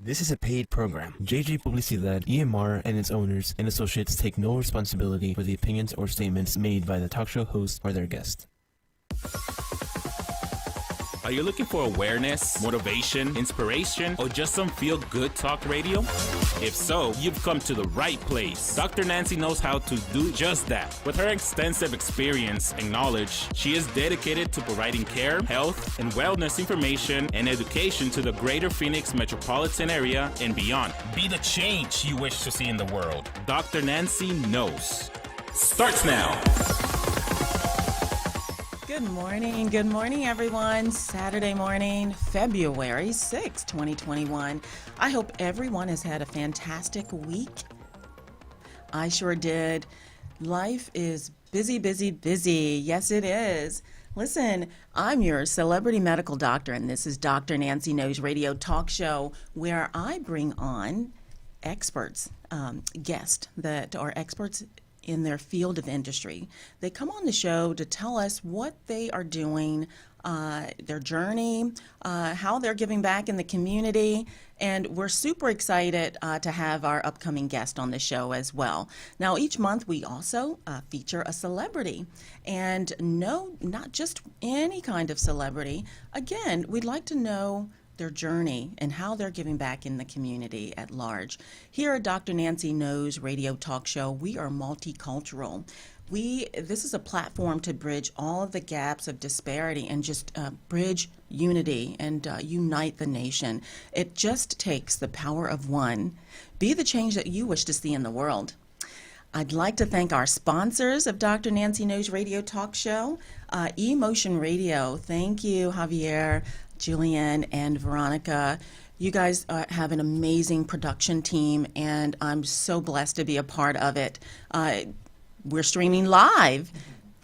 This is a paid program. JJ Publicidad, EMR, and its owners and associates take no responsibility for the opinions or statements made by the talk show host or their guest. Are you looking for awareness, motivation, inspiration, or just some feel-good talk radio? If so, you've come to the right place. Dr. Nancy knows how to do just that. With her extensive experience and knowledge, she is dedicated to providing care, health, and wellness information and education to the greater Phoenix metropolitan area and beyond. Be the change you wish to see in the world. Dr. Nancy knows. Starts now. Good morning, everyone. Saturday morning, February 6, 2021. I hope everyone has had a fantastic week. I sure did. Life is busy, busy, busy. Yes, it is. Listen, I'm your celebrity medical doctor, and this is Dr. Nancy Knows Radio Talk Show, where I bring on experts, guests that are experts in their field of industry. They come on the show to tell us what they are doing, their journey, how they're giving back in the community, and we're super excited to have our upcoming guest on the show as well. Now, each month we also feature a celebrity, and no, not just any kind of celebrity. Again, we'd like to know their journey and how they're giving back in the community at large. Here at Dr. Nancy Knows Radio Talk Show, we are multicultural. This is a platform to bridge all of the gaps of disparity and just bridge unity and unite the nation. It just takes the power of one. Be the change that you wish to see in the world. I'd like to thank our sponsors of Dr. Nancy Knows Radio Talk Show, eMotion Radio. Thank you, Javier, Julian, and Veronica. You guys have an amazing production team, and I'm so blessed to be a part of it. We're streaming live.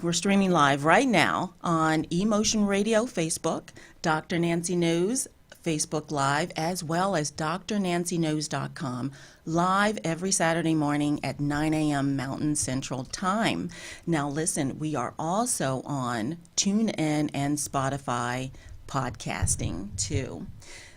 We're streaming live right now on eMotion Radio Facebook, Dr. Nancy Knows Facebook Live, as well as drnancyknows.com, live every Saturday morning at 9 a.m. Mountain Central Time. Now listen, we are also on TuneIn and Spotify podcasting too.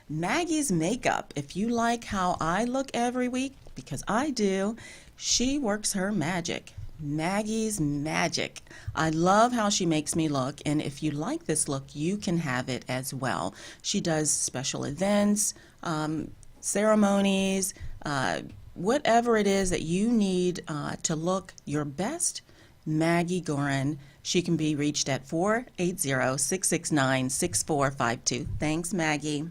Maggie's Makeup. If you like how I look every week, because I do, she works her magic. Maggie's Magic. I love how she makes me look, and if you like this look, you can have it as well. She does special events, ceremonies, whatever it is that you need to look your best. Maggie Gorin. She can be reached at 480-669-6452. Thanks, Maggie.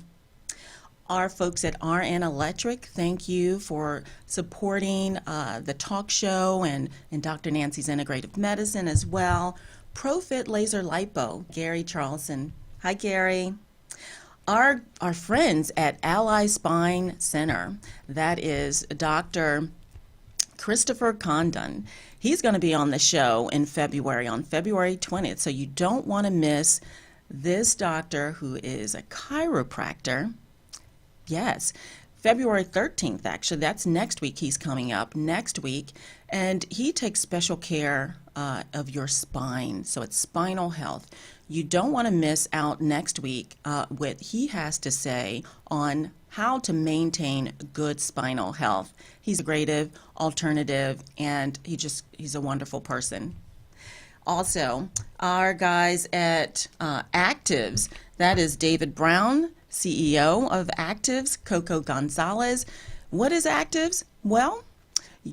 Our folks at RN Electric, thank you for supporting the talk show and Dr. Nancy's Integrative Medicine as well. Profit Laser Lipo, Gary Charlson. Hi, Gary. Our friends at Ally Spine Center, that is Dr. Christopher Condon. He's going to be on the show in February, on February 20th, so you don't want to miss this doctor who is a chiropractor. Yes, February 13th, actually, that's next week. He's coming up next week, and he takes special care of your spine, so it's spinal health. You don't want to miss out next week what he has to say on how to maintain good spinal health. He's a creative, alternative, and he's a wonderful person. Also, our guys at Actives, that is David Brown, CEO of Actives, Coco Gonzalez. What is Actives? Well,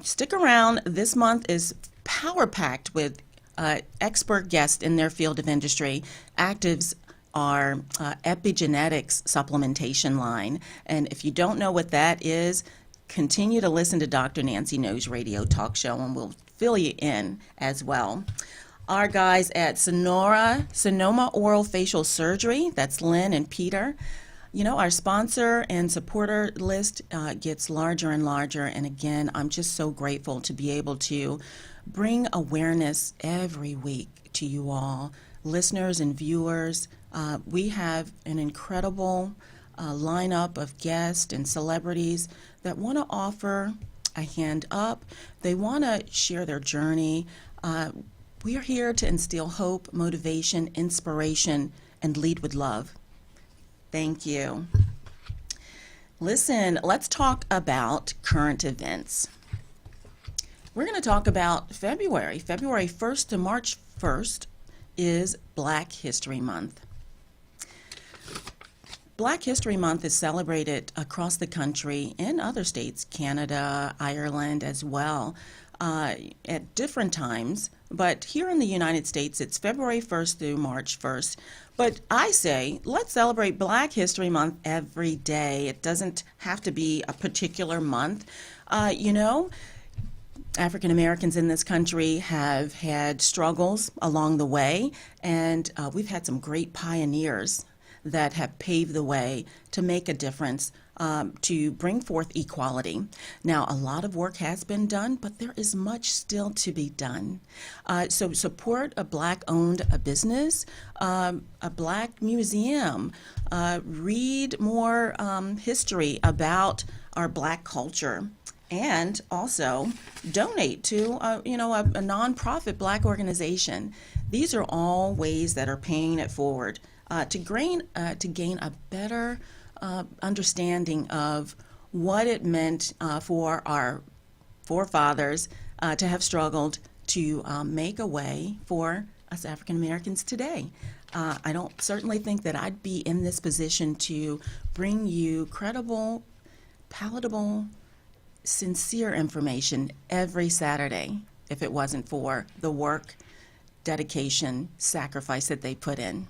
stick around. This month is power-packed with expert guests in their field of industry. Actives are epigenetics supplementation line. And if you don't know what that is, continue to listen to Dr. Nancy Knows Radio Talk Show, and we'll fill you in as well. Our guys at Sonoma Oral Facial Surgery, that's Lynn and Peter. You know, our sponsor and supporter list gets larger and larger, and again, I'm just so grateful to be able to bring awareness every week to you all, listeners and viewers. We have an incredible lineup of guests and celebrities that want to offer a hand up. They want to share their journey. We are here to instill hope, motivation, inspiration, and lead with love. Thank you. Listen, let's talk about current events. We're going to talk about February. February 1st to March 1st is Black History Month. Black History Month is celebrated across the country in other states, Canada, Ireland as well, at different times. But here in the United States, it's February 1st through March 1st. But I say, let's celebrate Black History Month every day. It doesn't have to be a particular month. African Americans in this country have had struggles along the way, and we've had some great pioneers that have paved the way to make a difference, to bring forth equality. Now, a lot of work has been done, but there is much still to be done. So support a Black-owned business, a Black museum, read more history about our Black culture, and also donate to a nonprofit Black organization. These are all ways that are paying it forward to gain a better understanding of what it meant for our forefathers to have struggled to make a way for us African Americans today. I don't certainly think that I'd be in this position to bring you credible, palatable, sincere information every Saturday if it wasn't for the work, dedication, sacrifice that they put in.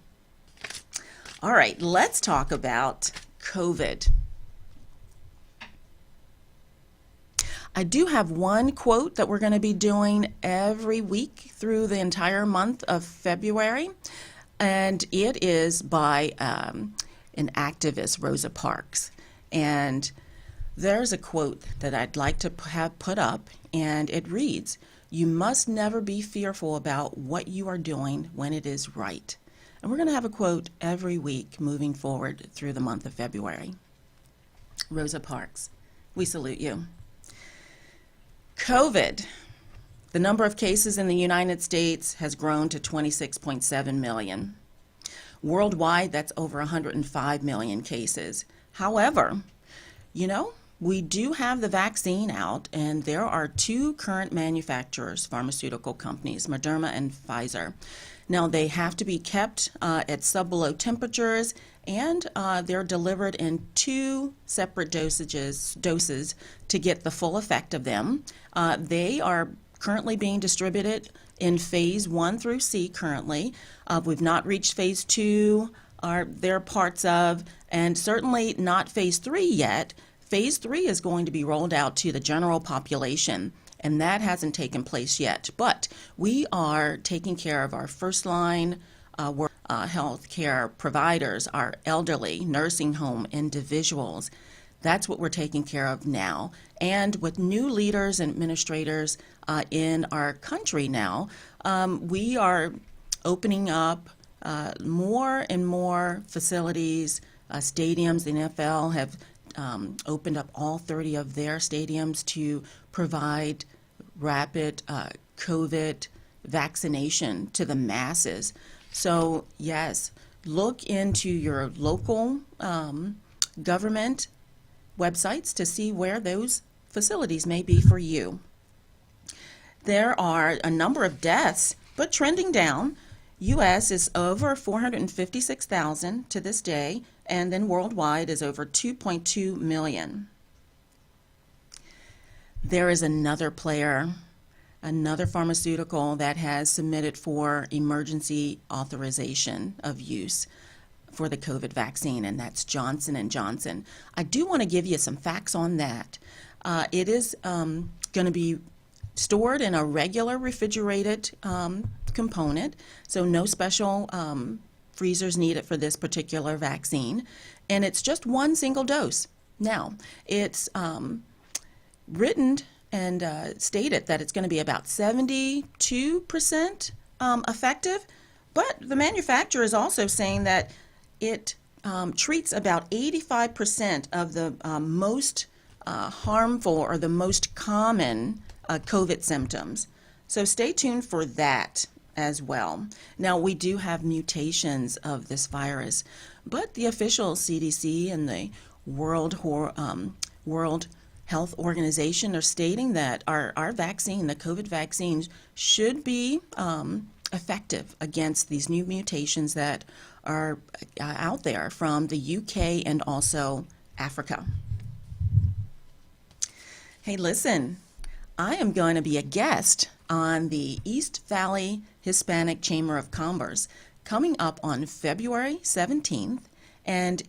All right, let's talk about COVID. I do have one quote that we're going to be doing every week through the entire month of February, and it is by an activist, Rosa Parks. And there's a quote that I'd like to have put up, and it reads, "You must never be fearful about what you are doing when it is right." And we're going to have a quote every week moving forward through the month of February. Rosa Parks, we salute you. COVID. The number of cases in the United States has grown to 26.7 million. Worldwide, that's over 105 million cases. However, we do have the vaccine out, and there are two current manufacturers, pharmaceutical companies, Moderna and Pfizer. Now, they have to be kept at sub-below temperatures, and they're delivered in two separate doses to get the full effect of them. They are currently being distributed in phase 1 through C currently. We've not reached phase 2, they're parts of, and certainly not phase 3 yet. Phase 3 is going to be rolled out to the general population, and that hasn't taken place yet. But we are taking care of our first line health care providers, our elderly, nursing home individuals. That's what we're taking care of now. And with new leaders and administrators in our country now, we are opening up more and more facilities, stadiums. The NFL have opened up all 30 of their stadiums to provide rapid COVID vaccination to the masses. So yes, look into your local government websites to see where those facilities may be for you. There are a number of deaths, but trending down. U.S. is over 456,000 to this day, and then worldwide is over 2.2 million. There is another player, another pharmaceutical that has submitted for emergency authorization of use for the COVID vaccine, and that's Johnson & Johnson. I do want to give you some facts on that. It is going to be stored in a regular refrigerated component, so no special freezers needed for this particular vaccine, and it's just one single dose. Now, it's written and stated that it's going to be about 72% effective, but the manufacturer is also saying that it treats about 85% of the most harmful or the most common COVID symptoms. So stay tuned for that as well. Now, we do have mutations of this virus, but the official CDC and the World Health Organization are stating that our vaccine, the COVID vaccines, should be effective against these new mutations that are out there from the UK and also Africa. Hey, listen, I am going to be a guest on the East Valley Hispanic Chamber of Commerce coming up on February 17th, and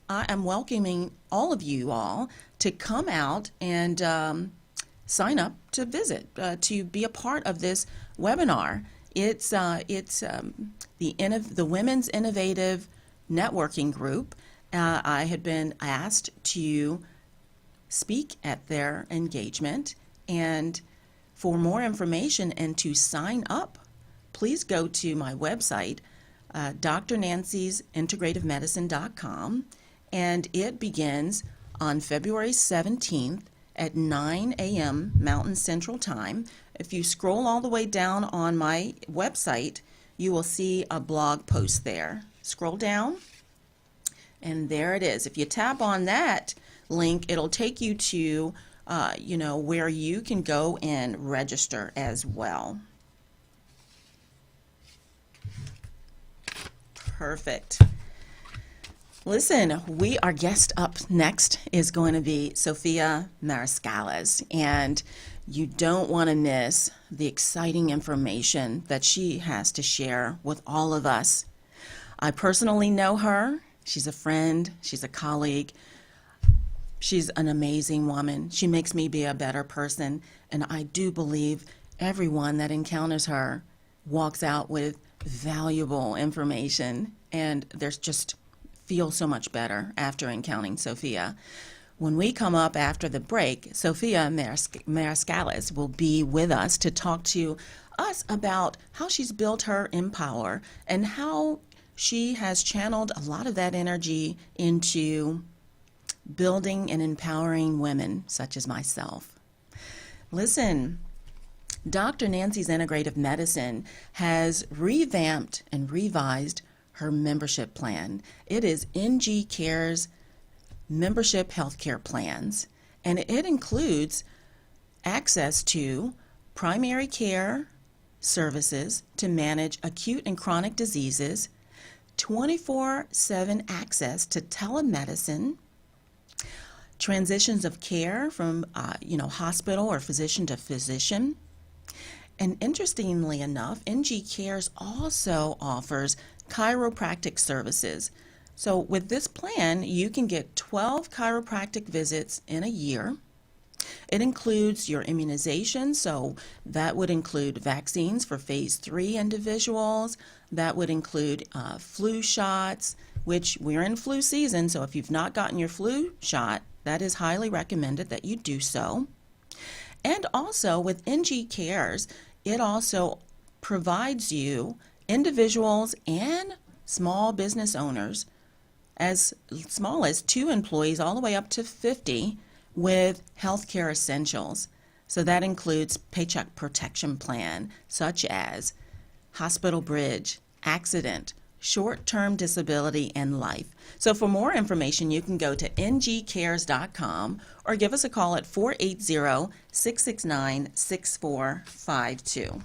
I am welcoming all of you all to come out and sign up to visit, to be a part of this webinar. It's the Women's Innovative Networking Group. I had been asked to speak at their engagement, and for more information and to sign up, please go to my website, drnanciesintegrativemedicine.com, and it begins on February 17th at 9 a.m. Mountain Central Time. If you scroll all the way down on my website, you will see a blog post there. Scroll down, and there it is. If you tap on that link, it'll take you to where you can go and register as well. Perfect. Listen, our guest up next is going to be Sofia Mariscales, and you don't want to miss the exciting information that she has to share with all of us. I personally know her. She's a friend. She's a colleague. She's an amazing woman. She makes me be a better person, and I do believe everyone that encounters her walks out with valuable information, and there's just feel so much better after encountering Sofia. When we come up after the break, Sofia Mariscales will be with us to talk to us about how she's built her Empower and how she has channeled a lot of that energy into building and empowering women such as myself. Listen, Dr. Nancy's Integrative Medicine has revamped and revised her membership plan. It is NG Care's membership healthcare plans, and it includes access to primary care services to manage acute and chronic diseases, 24/7 access to telemedicine, transitions of care from hospital or physician to physician. And interestingly enough, NG Cares also offers chiropractic services. So with this plan, you can get 12 chiropractic visits in a year. It includes your immunization, so that would include vaccines for phase 3 individuals. That would include flu shots, which we're in flu season, so if you've not gotten your flu shot, that is highly recommended that you do so. And also with NG Cares, it also provides you, individuals and small business owners, as small as 2 employees all the way up to 50, with healthcare essentials. So that includes paycheck protection plan, such as hospital bridge, accident, short-term disability, and life. So for more information, you can go to ngcares.com or give us a call at 480-669-6452.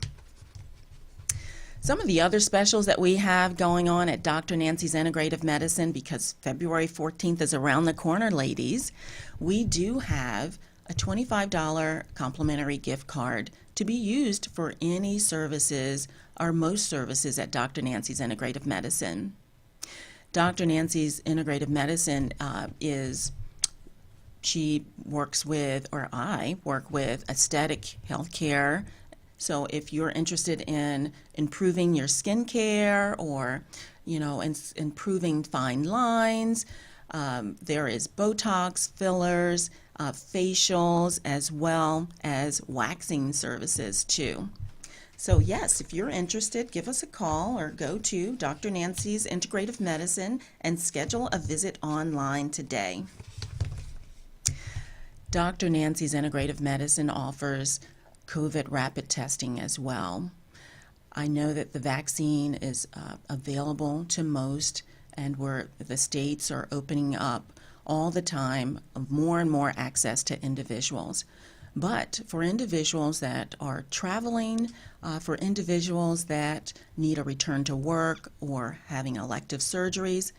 Some of the other specials that we have going on at Dr. Nancy's Integrative Medicine, because February 14th is around the corner, ladies, we do have a $25 complimentary gift card to be used for any services or most services at Dr. Nancy's Integrative Medicine. Dr. Nancy's Integrative Medicine I work with aesthetic healthcare. So if you're interested in improving your skincare or, improving fine lines, there is Botox, fillers, facials, as well as waxing services too. So yes, if you're interested, give us a call or go to Dr. Nancy's Integrative Medicine and schedule a visit online today. Dr. Nancy's Integrative Medicine offers COVID rapid testing as well. I know that the vaccine is available to most, and the states are opening up all the time more and more access to individuals. But for individuals that are traveling, for individuals that need a return to work or having elective surgeries,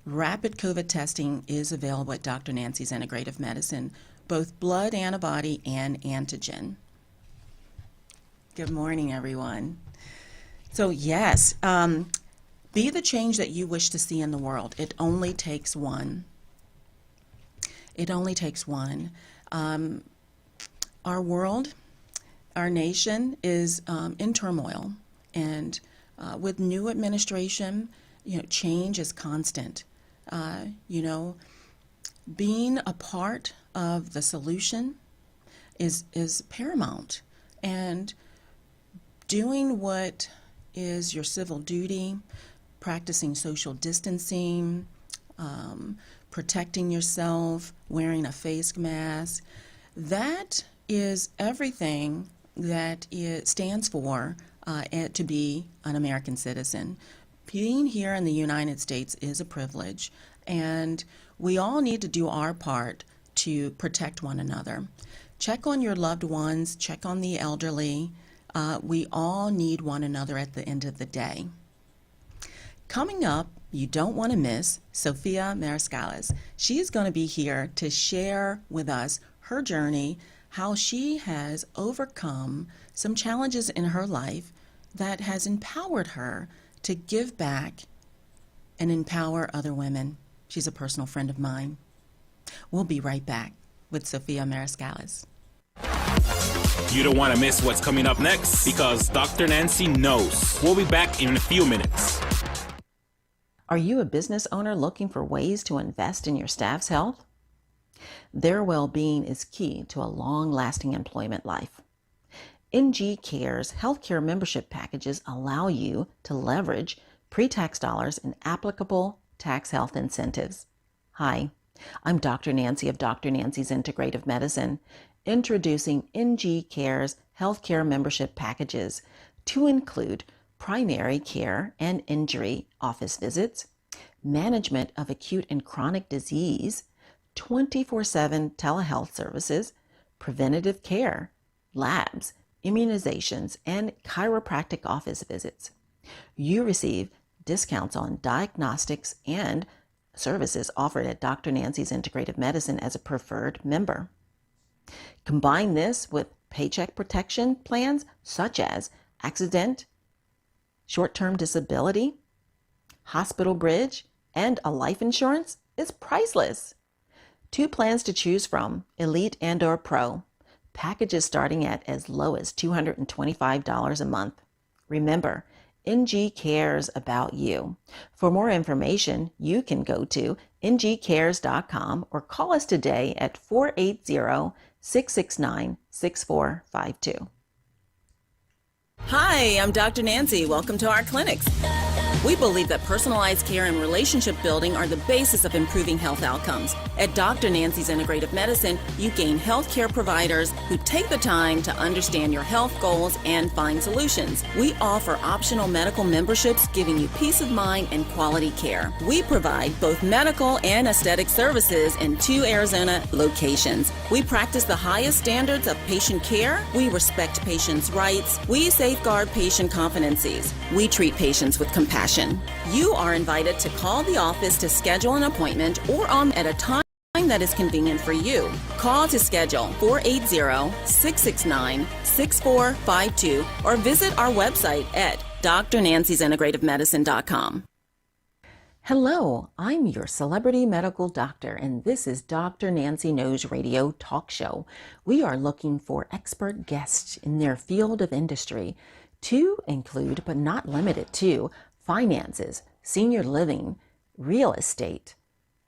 rapid COVID testing is available at Dr. Nancy's Integrative Medicine, both blood antibody and antigen. Good morning, everyone. So yes, be the change that you wish to see in the world. It only takes one. It only takes one. Our world, our nation is in turmoil, and with new administration, change is constant. Being a part of the solution is paramount, and doing what is your civil duty, practicing social distancing, protecting yourself, wearing a face mask, that is everything that it stands for to be an American citizen. Being here in the United States is a privilege, and we all need to do our part to protect one another. Check on your loved ones, check on the elderly. We all need one another at the end of the day. Coming up, you don't want to miss Sofia Mariscales. She is going to be here to share with us her journey, how she has overcome some challenges in her life that has empowered her to give back and empower other women. She's a personal friend of mine. We'll be right back with Sofia Mariscales. You don't want to miss what's coming up next because Dr. Nancy knows. We'll be back in a few minutes. Are you a business owner looking for ways to invest in your staff's health? Their well-being is key to a long-lasting employment life. NG Care's healthcare membership packages allow you to leverage pre-tax dollars and applicable tax health incentives. Hi, I'm Dr. Nancy of Dr. Nancy's Integrative Medicine, introducing NG Care's healthcare membership packages to include primary care and injury office visits, management of acute and chronic disease, 24/7 telehealth services, preventative care, labs, immunizations, and chiropractic office visits. You receive discounts on diagnostics and services offered at Dr. Nancy's Integrative Medicine as a preferred member. Combine this with paycheck protection plans such as accident, short-term disability, hospital bridge, and a life insurance is priceless. 2 plans to choose from, Elite and or Pro. Packages starting at as low as $225 a month. Remember, NG cares about you. For more information, you can go to ngcares.com or call us today at 480-669-6452. Hi, I'm Dr. Nancy. Welcome to our clinics. We believe that personalized care and relationship building are the basis of improving health outcomes. At Dr. Nancy's Integrative Medicine, you gain healthcare providers who take the time to understand your health goals and find solutions. We offer optional medical memberships, giving you peace of mind and quality care. We provide both medical and aesthetic services in 2 Arizona locations. We practice the highest standards of patient care. We respect patients' rights. We safeguard patient confidences. We treat patients with compassion. You are invited to call the office to schedule an appointment or at a time that is convenient for you. Call to schedule 480-669-6452 or visit our website at drnancysintegrativemedicine.com. Hello, I'm your celebrity medical doctor, and this is Dr. Nancy Knows Radio Talk Show. We are looking for expert guests in their field of industry to include, but not limited to, finances, senior living, real estate,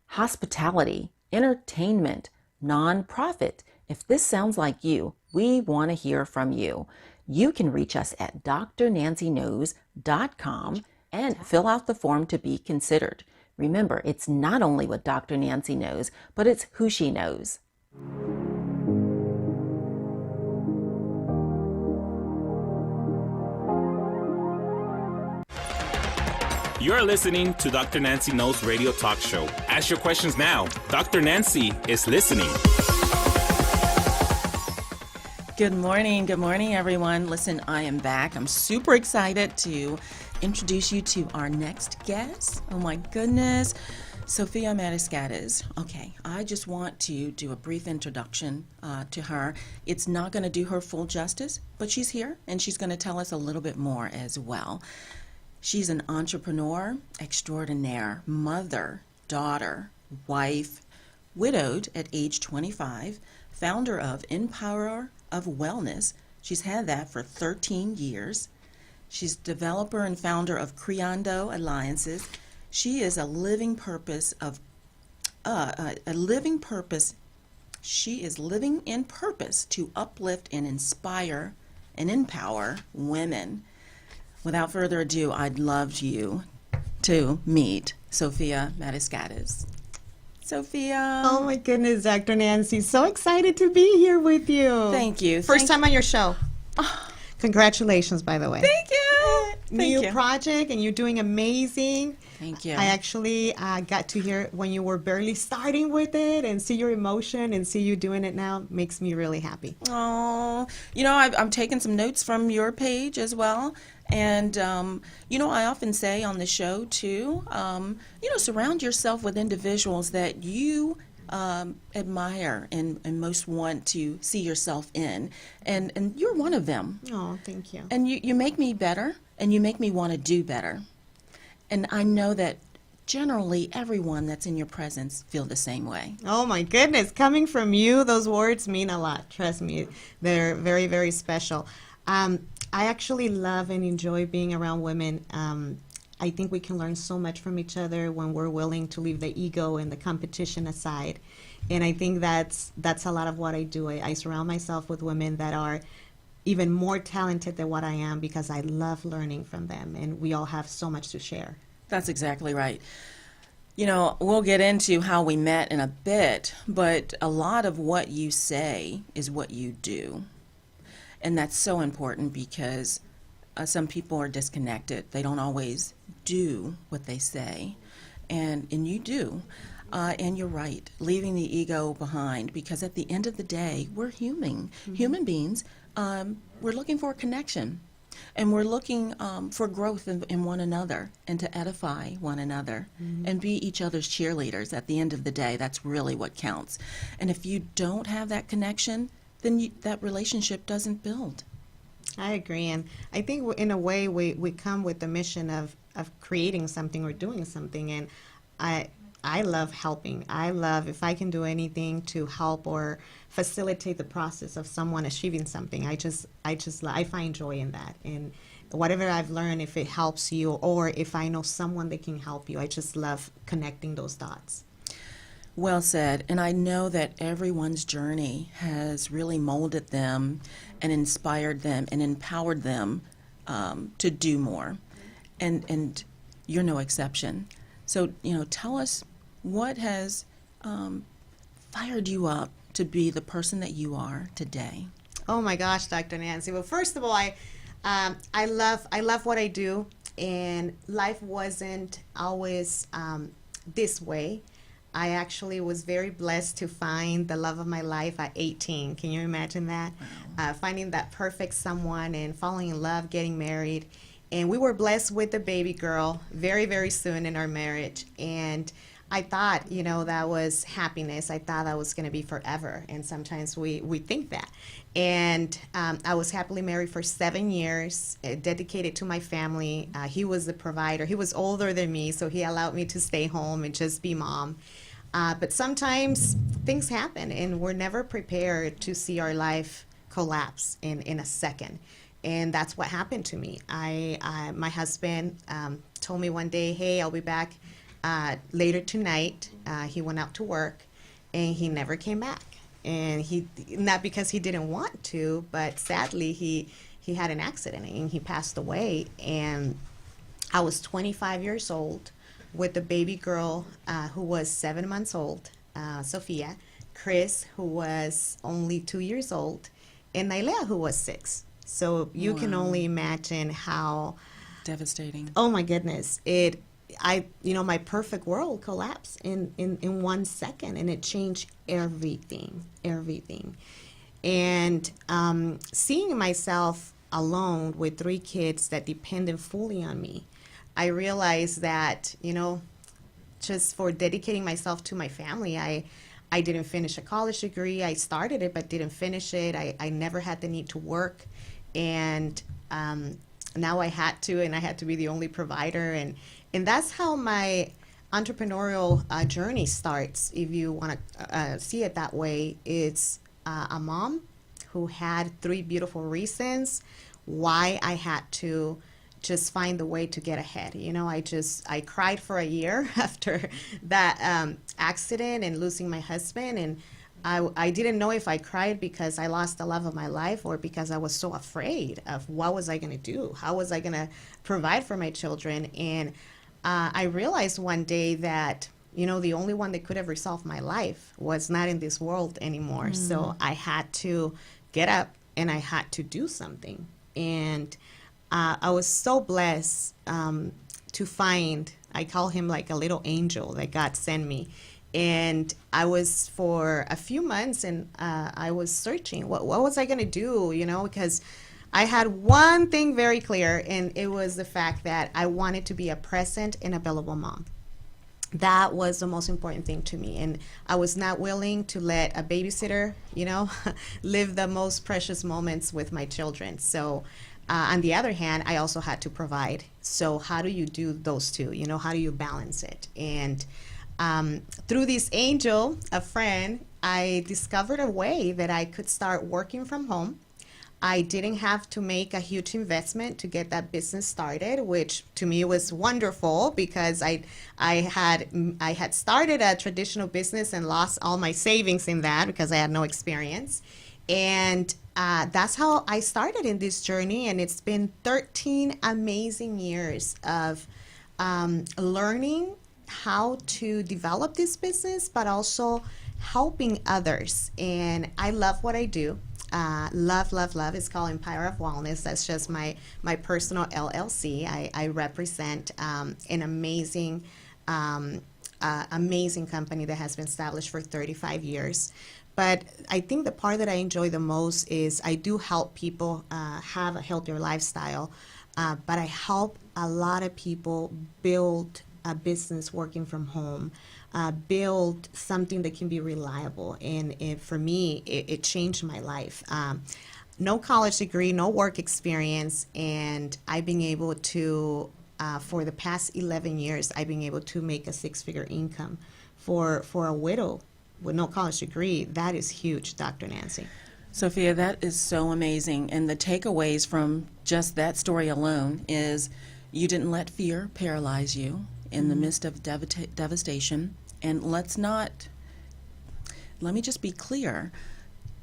hospitality, entertainment, nonprofit. If this sounds like you, we want to hear from you. You can reach us at drnancyknows.com and fill out the form to be considered. Remember, it's not only what Dr. Nancy knows, but it's who she knows. You're listening to Dr. Nancy Knows Radio Talk Show. Ask your questions now. Dr. Nancy is listening. Good morning, everyone. Listen, I am back. I'm super excited to introduce you to our next guest. Oh my goodness, Sofia Mariscales. Okay, I just want to do a brief introduction to her. It's not going to do her full justice, but she's here and she's going to tell us a little bit more as well. She's an entrepreneur extraordinaire, mother, daughter, wife, widowed at age 25, founder of Empower of Wellness. She's had that for 13 years. She's developer and founder of Creando Alliances. She is a living purpose of She is living in purpose to uplift and inspire and empower women. Without further ado, I'd love you to meet Sofia Mariscales. Sofia. Oh my goodness, Dr. Nancy. So excited to be here with you. Thank you. First time on your show. Congratulations, by the way. Thank you. New project, and you're doing amazing. Thank you. I actually got to hear when you were barely starting with it and see your emotion and see you doing it now makes me really happy. Oh, I'm taking some notes from your page as well. And, I often say on the show, too, surround yourself with individuals that you admire and most want to see yourself in. And you're one of them. Oh, thank you. And you make me better, and you make me want to do better. And I know that generally everyone that's in your presence feel the same way. Oh my goodness, coming from you, those words mean a lot. Trust me, they're very, very special. I actually love and enjoy being around women. I think we can learn so much from each other when we're willing to leave the ego and the competition aside. And I think that's a lot of what I do. I surround myself with women that are even more talented than what I am because I love learning from them, and we all have so much to share. That's exactly right. We'll get into how we met in a bit, but a lot of what you say is what you do. And that's so important because some people are disconnected. They don't always do what they say, and you do. And you're right, leaving the ego behind, because at the end of the day, we're human beings. We're looking for a connection, and we're looking for growth in one another and to edify one another and be each other's cheerleaders. At the end of the day, that's really what counts. And if you don't have that connection, then that relationship doesn't build. I agree, and I think in a way we come with the mission of creating something or doing something, and I love helping. I love if I can do anything to help or facilitate the process of someone achieving something. I find joy in that, and whatever I've learned, if it helps you or if I know someone that can help you, I just love connecting those dots. Well said. And I know that everyone's journey has really molded them and inspired them and empowered them to do more. And you're no exception. So, tell us what has fired you up to be the person that you are today. Oh my gosh, Dr. Nancy. Well, first of all, I love what I do, and life wasn't always this way. I actually was very blessed to find the love of my life at 18. Can you imagine that? Wow. Finding that perfect someone and falling in love, getting married. And we were blessed with a baby girl very, very soon in our marriage. And I thought, that was happiness. I thought that was going to be forever. And sometimes we think that. And I was happily married for 7 years, dedicated to my family. He was the provider. He was older than me, so he allowed me to stay home and just be mom. But sometimes things happen, and we're never prepared to see our life collapse in a second. And that's what happened to me. My husband told me one day, hey, I'll be back later tonight. He went out to work, and he never came back. And he, not because he didn't want to, but sadly he had an accident and he passed away. And I was 25 years old with a baby girl who was 7 months old, Sofia, Chris, who was only 2 years old, and Nailea, who was 6. So you can only imagine how devastating. Oh my goodness. It my perfect world collapsed in 1 second, and it changed everything. And seeing myself alone with 3 kids that depended fully on me, I realized that, just for dedicating myself to my family, I didn't finish a college degree. I started it, but didn't finish it. I never had the need to work. And now I had to, and I had to be the only provider. And that's how my entrepreneurial journey starts, if you want to see it that way. It's a mom who had 3 beautiful reasons why I had to just find the way to get ahead. I cried for a year after that accident and losing my husband. And I didn't know if I cried because I lost the love of my life, or because I was so afraid of what was I going to do? How was I going to provide for my children? And I realized one day that the only one that could have resolved my life was not in this world anymore. So I had to get up and I had to do something. And I was so blessed to find, I call him like a little angel that God sent me. And I was, for a few months, and I was searching, what was I going to do, because I had one thing very clear, and it was the fact that I wanted to be a present and available mom. That was the most important thing to me. And I was not willing to let a babysitter, live the most precious moments with my children. So on the other hand, I also had to provide. So how do you do those two? How do you balance it? And through this angel, a friend, I discovered a way that I could start working from home. I didn't have to make a huge investment to get that business started, which to me was wonderful, because I had started a traditional business and lost all my savings in that because I had no experience. And that's how I started in this journey. And it's been 13 amazing years of learning how to develop this business, but also helping others. And I love what I do. Love. It's called Empire of Wellness. That's just my personal LLC. I represent an amazing company that has been established for 35 years. But I think the part that I enjoy the most is I do help people have a healthier lifestyle, but I help a lot of people build a business working from home, build something that can be reliable. And for me, it changed my life. No college degree, no work experience, and I've been able to, for the past 11 years, I've been able to make a 6-figure income for a widow with no college degree. That is huge, Dr. Nancy. Sophia, that is so amazing. And the takeaways from just that story alone is you didn't let fear paralyze you in the midst of devastation. And let me just be clear,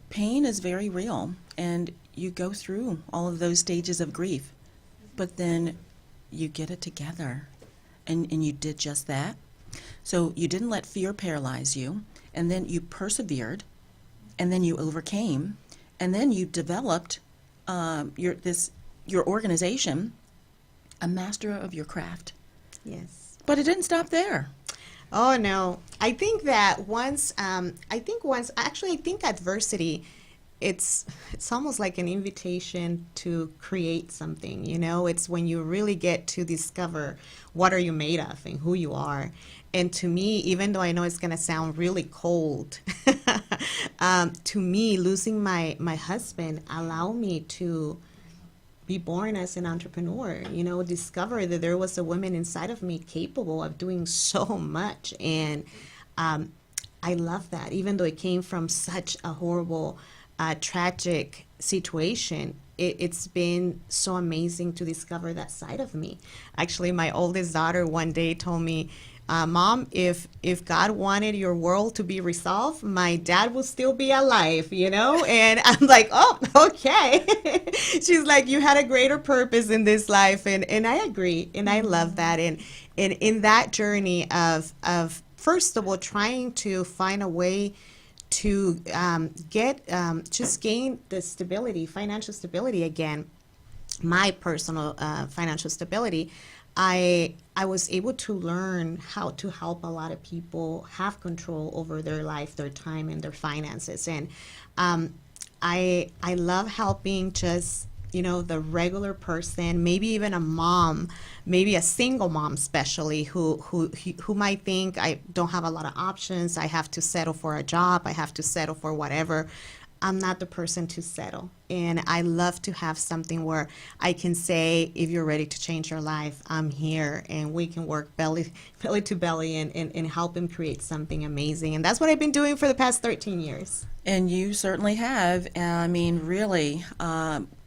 pain is very real, and you go through all of those stages of grief, but then you get it together, and you did just that. So you didn't let fear paralyze you, and then you persevered, and then you overcame, and then you developed your organization, a master of your craft. Yes. But it didn't stop there. Oh no, I think that I think adversity, it's almost like an invitation to create something. It's when you really get to discover what are you made of and who you are. And to me, even though I know it's gonna sound really cold, to me, losing my husband allowed me to be born as an entrepreneur, discover that there was a woman inside of me capable of doing so much. And I love that. Even though it came from such a horrible, tragic situation, it's been so amazing to discover that side of me. Actually, my oldest daughter one day told me, Mom, if God wanted your world to be resolved, my dad will still be alive, And I'm like, oh, okay. She's like, you had a greater purpose in this life. And I agree. And I love that. And in that journey of first of all, trying to find a way to gain the stability, financial stability again, my personal financial stability, I was able to learn how to help a lot of people have control over their life, their time, and their finances. And I love helping just the regular person, maybe even a mom, maybe a single mom, especially who might think I don't have a lot of options. I have to settle for a job. I have to settle for whatever. I'm not the person to settle. And I love to have something where I can say, if you're ready to change your life, I'm here, and we can work belly to belly and help them create something amazing. And that's what I've been doing for the past 13 years. And you certainly have. I mean, really,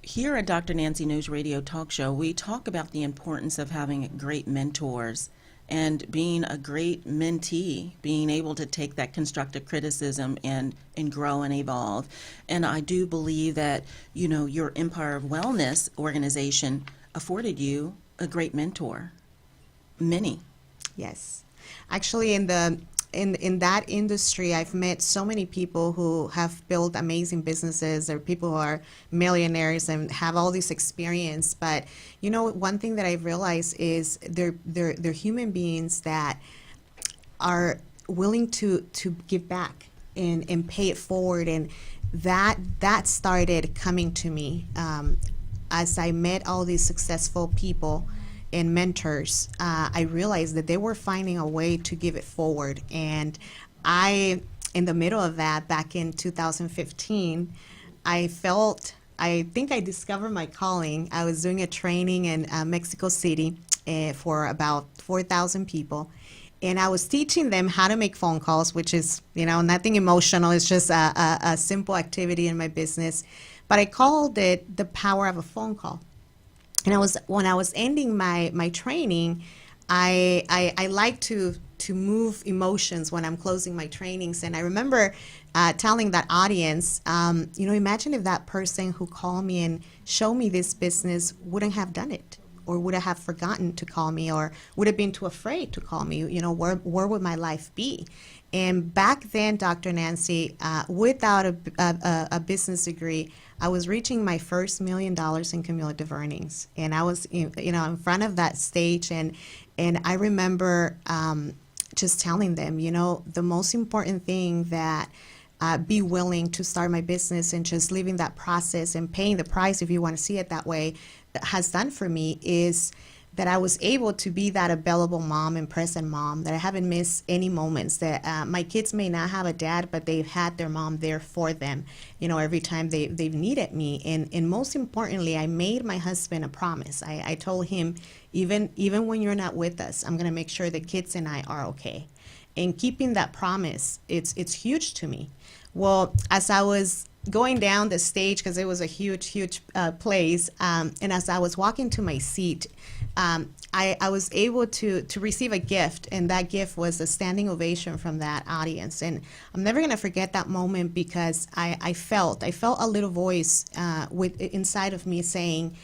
here at Dr. Nancy News Radio Talk Show, we talk about the importance of having great mentors and being a great mentee, being able to take that constructive criticism and grow and evolve. And I do believe that, your Empire of Wellness organization afforded you a great mentor. Many. Yes. Actually, in that industry, I've met so many people who have built amazing businesses, or people who are millionaires and have all this experience. But one thing that I've realized is they're human beings that are willing to give back and pay it forward, and that started coming to me as I met all these successful people and mentors. I realized that they were finding a way to give it forward. And in the middle of that, back in 2015, I think I discovered my calling. I was doing a training in Mexico City for about 4,000 people. And I was teaching them how to make phone calls, which is, nothing emotional. It's just a simple activity in my business. But I called it the power of a phone call. And when I was ending my training, I like to move emotions when I'm closing my trainings. And I remember telling that audience, imagine if that person who called me and showed me this business wouldn't have done it, or would have forgotten to call me, or would have been too afraid to call me. Where would my life be? And back then, Dr. Nancy, without a business degree, I was reaching my first $1 million in cumulative earnings, and I was, in front of that stage, and I remember just telling them, the most important thing that be willing to start my business and just living that process and paying the price, if you want to see it that way, has done for me is that I was able to be that available mom and present mom, that I haven't missed any moments, that my kids may not have a dad, but they've had their mom there for them, every time they've needed me. And most importantly, I made my husband a promise. I told him, even when you're not with us, I'm going to make sure the kids and I are okay. And keeping that promise, it's huge to me. Well, as I was going down the stage, because it was a huge place, and as I was walking to my seat, I was able to receive a gift, and that gift was a standing ovation from that audience. And I'm never going to forget that moment, because I felt a little voice inside of me saying,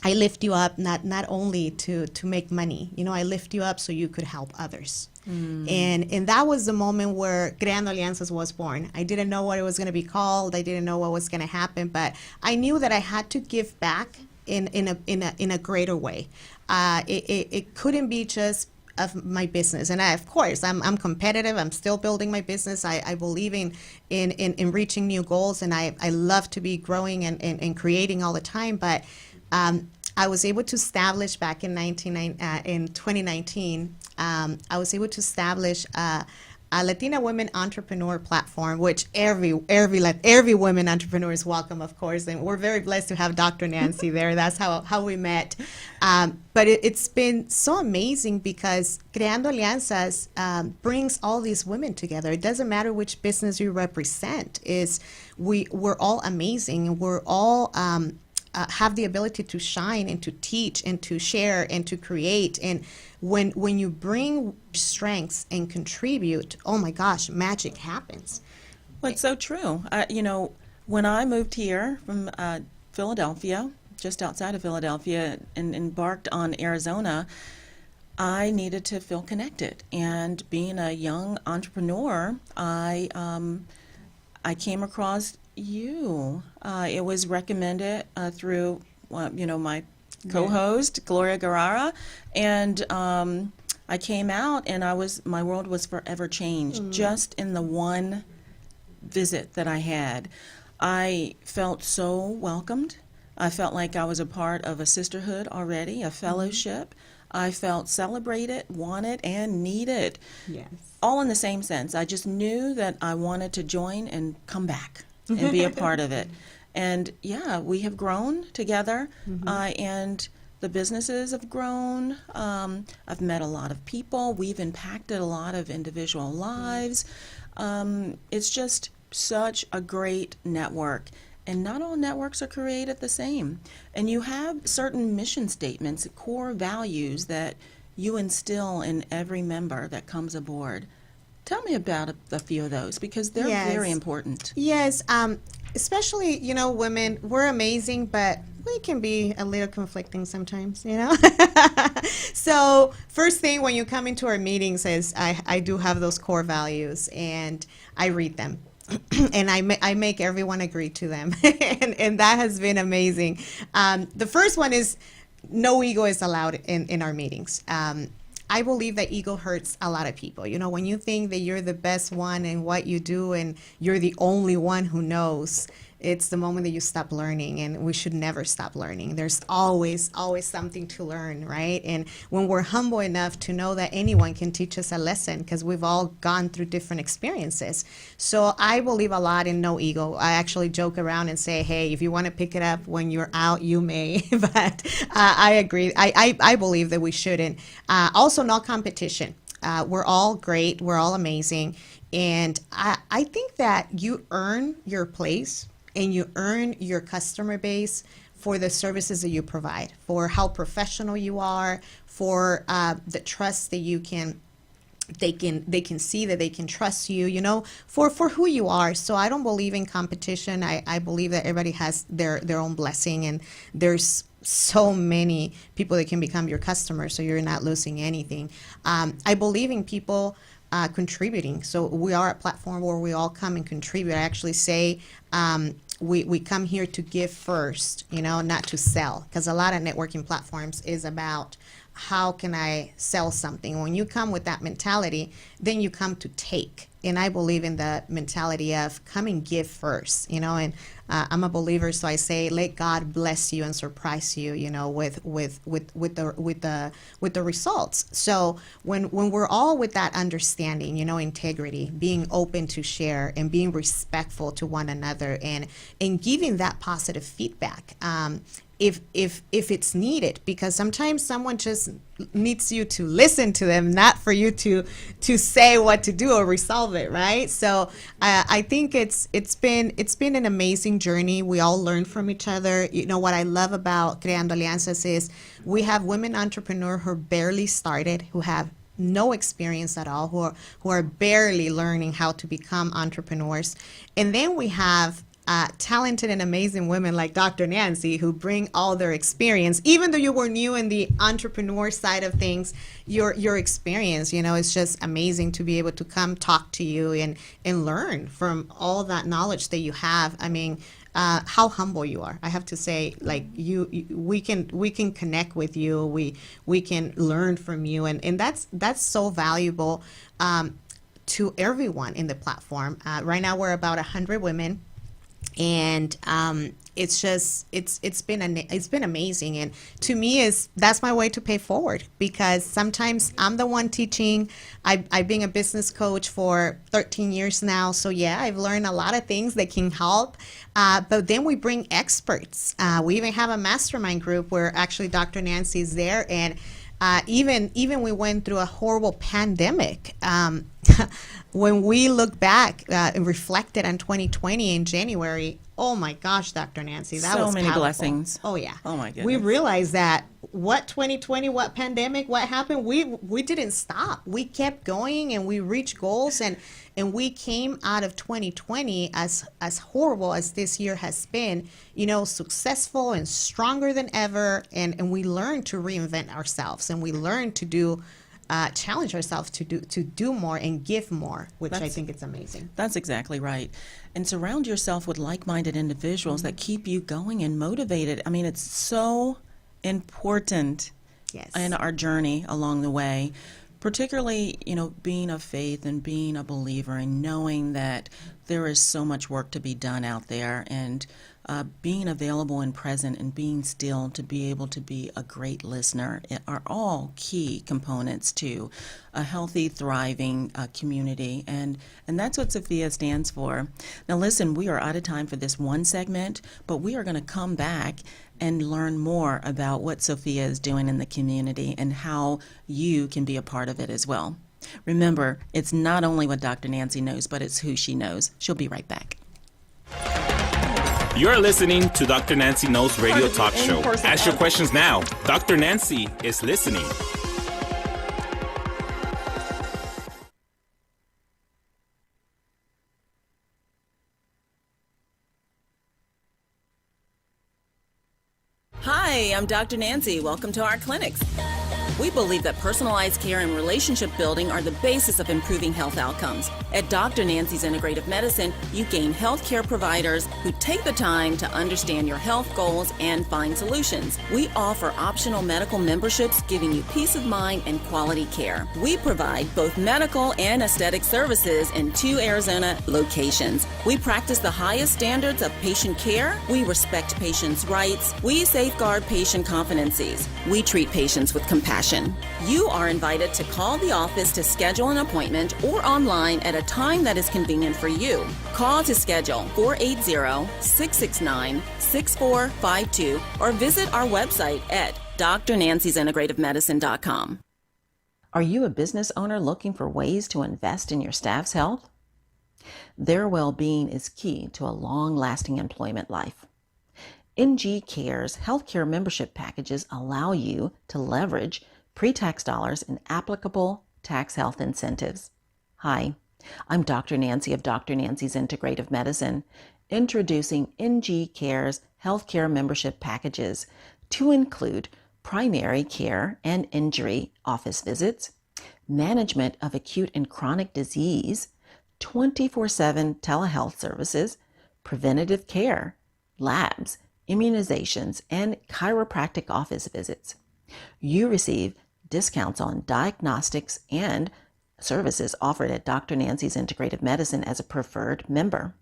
I lift you up not only to make money, I lift you up so you could help others. And that was the moment where Creando Alianzas was born. I didn't know what it was going to be called. I didn't know what was going to happen, but I knew that I had to give back in a greater way. It couldn't be just of my business. And of course, I'm competitive. I'm still building my business. I believe in reaching new goals, and I love to be growing and creating all the time. But I was able to establish back in 2019. I was able to establish a Latina women entrepreneur platform, which every women entrepreneur is welcome, of course, and we're very blessed to have Dr. Nancy there. That's how we met. But it's been so amazing, because Creando Alianzas brings all these women together. It doesn't matter which business you represent. We're all amazing, and we're all have the ability to shine and to teach and to share and to create. And when you bring strengths and contribute, oh my gosh, magic happens. Well, it's so true. When I moved here from Philadelphia, just outside of Philadelphia, and embarked on Arizona, I needed to feel connected. And being a young entrepreneur, I came across you. It was recommended through, my co-host Gloria Guerrara, and I came out, and my world was forever changed just in the one visit that I had. I felt so welcomed. I felt like I was a part of a sisterhood already, a fellowship. I felt celebrated, wanted, and needed. Yes. All in the same sense. I just knew that I wanted to join and come back and be a part of it. And yeah, we have grown together, and the businesses have grown. I've met a lot of people. We've impacted a lot of individual lives. It's just such a great network. And not all networks are created the same. And you have certain mission statements, core values that you instill in every member that comes aboard. Tell me about a few of those, because they're Yes. very important. Yes, especially, women, we're amazing, but we can be a little conflicting sometimes. So first thing when you come into our meetings is I do have those core values, and I read them. And I make everyone agree to them. and that has been amazing. The first one is no ego is allowed in our meetings. I believe that ego hurts a lot of people. When you think that you're the best one in what you do and you're the only one who knows, it's the moment that you stop learning, and we should never stop learning. There's always something to learn, right? And when we're humble enough to know that anyone can teach us a lesson, because we've all gone through different experiences. So I believe a lot in no ego. I actually joke around and say, hey, if you want to pick it up when you're out, you may. But I agree. I believe that we shouldn't. Also, no competition. We're all great. We're all amazing. And I think that you earn your place and you earn your customer base for the services that you provide, for how professional you are, for the trust that they can see that they can trust you, for who you are. So I don't believe in competition. I believe that everybody has their own blessing, and there's so many people that can become your customers, so you're not losing anything. I believe in people contributing. So we are a platform where we all come and contribute. I actually say we come here to give first, not to sell, because a lot of networking platforms is about how can I sell something. When you come with that mentality, then you come to take. And I believe in the mentality of come and give first, and I'm a believer, so I say let God bless you and surprise you, with the results. So when we're all with that understanding, integrity, being open to share and being respectful to one another, and giving that positive feedback. If it's needed, because sometimes someone just needs you to listen to them, not for you to say what to do or resolve it, right? So I think it's been an amazing journey. We all learn from each other. What I love about Creando Alianzas is we have women entrepreneurs who barely started, who have no experience at all, who are barely learning how to become entrepreneurs, and then we have talented and amazing women like Dr. Nancy, who bring all their experience. Even though you were new in the entrepreneur side of things, your experience, it's just amazing to be able to come talk to you and learn from all that knowledge that you have. I mean, how humble you are. I have to say, like, we can connect with you. We can learn from you, and that's so valuable to everyone in the platform. Right now we're about 100 women. And it's been amazing, and to me that's my way to pay forward, because sometimes I'm the one teaching. I've been a business coach for 13 years now, so yeah, I've learned a lot of things that can help. But then we bring experts. We even have a mastermind group where actually Dr. Nancy is there, and even we went through a horrible pandemic. When we look back and reflected on 2020 in January, oh my gosh, Dr. Nancy, that was so many powerful. blessings. Oh yeah. Oh my goodness. We realized that what 2020, what pandemic, what happened, we didn't stop. We kept going, and we reached goals, and we came out of 2020 as horrible as this year has been, successful and stronger than ever, and we learned to reinvent ourselves, and we learned to do challenge ourselves to do more and give more, which I think it's amazing. That's exactly right. And surround yourself with like-minded individuals that keep you going and motivated. I mean, it's so important in our journey along the way, particularly, being of faith and being a believer and knowing that there is so much work to be done out there, and being available and present and being still to be able to be a great listener are all key components to a healthy, thriving community. And that's what Sofia stands for. Now listen, we are out of time for this one segment, but we are going to come back and learn more about what Sofia is doing in the community and how you can be a part of it as well. Remember, it's not only what Dr. Nancy knows, but it's who she knows. She'll be right back. You're listening to Dr. Nancy Knows Radio Talk Show. Ask your questions now. Dr. Nancy is listening. Hi, I'm Dr. Nancy. Welcome to our clinics. We believe that personalized care and relationship building are the basis of improving health outcomes. At Dr. Nancy's Integrative Medicine, you gain healthcare providers who take the time to understand your health goals and find solutions. We offer optional medical memberships, giving you peace of mind and quality care. We provide both medical and aesthetic services in 2 Arizona locations. We practice the highest standards of patient care. We respect patients' rights. We safeguard patient confidences. We treat patients with compassion. You are invited to call the office to schedule an appointment or online at a time that is convenient for you. Call to schedule 480-669-6452 or visit our website at drnanciesintegrativemedicine.com. Are you a business owner looking for ways to invest in your staff's health? Their well-being is key to a long-lasting employment life. NG Care's healthcare membership packages allow you to leverage pre-tax dollars and applicable tax health incentives. Hi, I'm Dr. Nancy of Dr. Nancy's Integrative Medicine, introducing NG Care's healthcare membership packages to include primary care and injury office visits, management of acute and chronic disease, 24/7 telehealth services, preventative care, labs, immunizations, and chiropractic office visits. You receive discounts on diagnostics and services offered at Dr. Nancy's Integrative Medicine as a preferred member.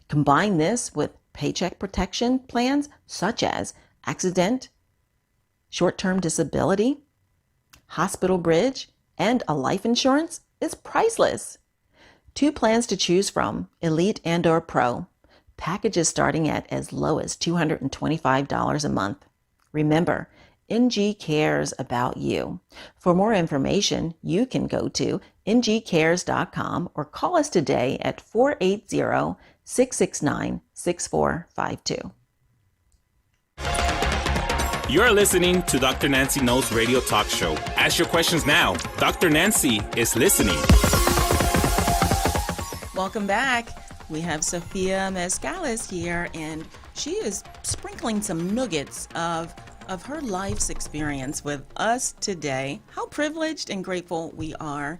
Combine this with paycheck protection plans such as accident, short-term disability, hospital bridge, and a life insurance is priceless. 2 plans to choose from, Elite and or Pro. Packages starting at as low as $225 a month. Remember, NG cares about you. For more information, you can go to ngcares.com or call us today at 480-669-6452. You're listening to Dr. Nancy Knows Radio Talk Show. Ask your questions now. Dr. Nancy is listening. Welcome back. We have Sofia Mariscales here, and she is sprinkling some nuggets of her life's experience with us today. How privileged and grateful we are.